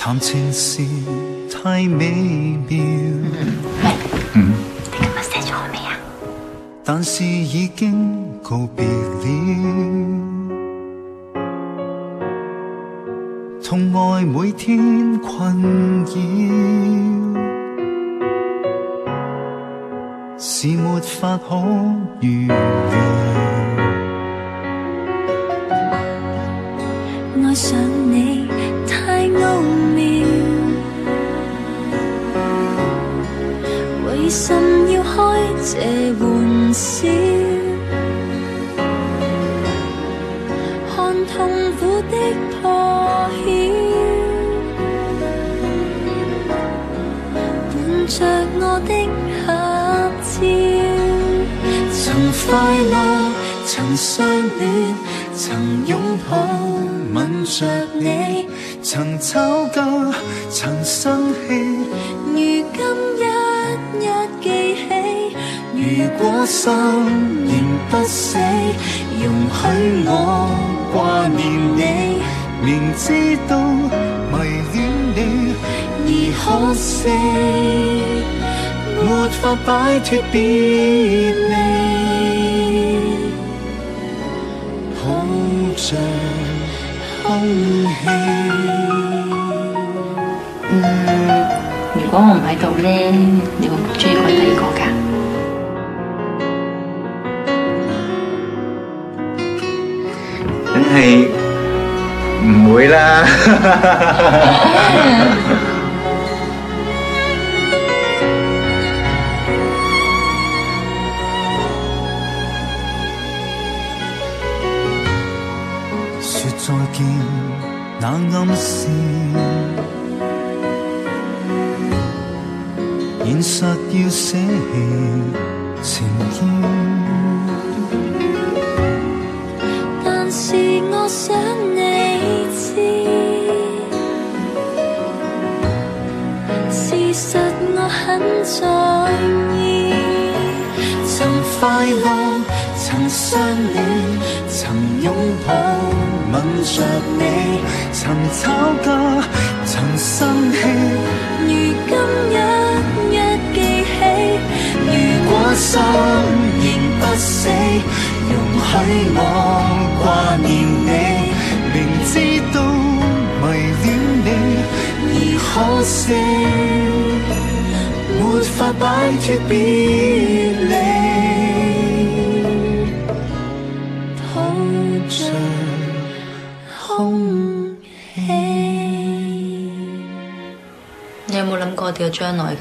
談情時太美妙。喂，你今日寫咗未啊？但是已經告別了，痛愛每天困擾，是沒法可預料。愛上你太奧妙，為甚要開這玩笑？看痛苦的破曉，伴着我的合照。曾快樂，曾相戀，曾擁抱吻着你，曾吵架，曾生氣。如今一一記起，如果心仍不死，容許我掛念你，明知道迷戀你，而可惜沒法擺脫別離，抱着空氣。如果我唔喺度咧，你會唔會中意過第二個㗎？梗係唔會啦。說再見那暗示，現實要捨棄情意，但是我想你知，事實我很在意。曾快樂，曾相戀，曾擁抱吻着你，曾吵架，曾生氣。如今一記起，如果心仍不死，容許我掛念你，明知道迷戀你，而可惜沒法擺脫別離，抱着空氣。你有冇諗過我哋嘅將來㗎？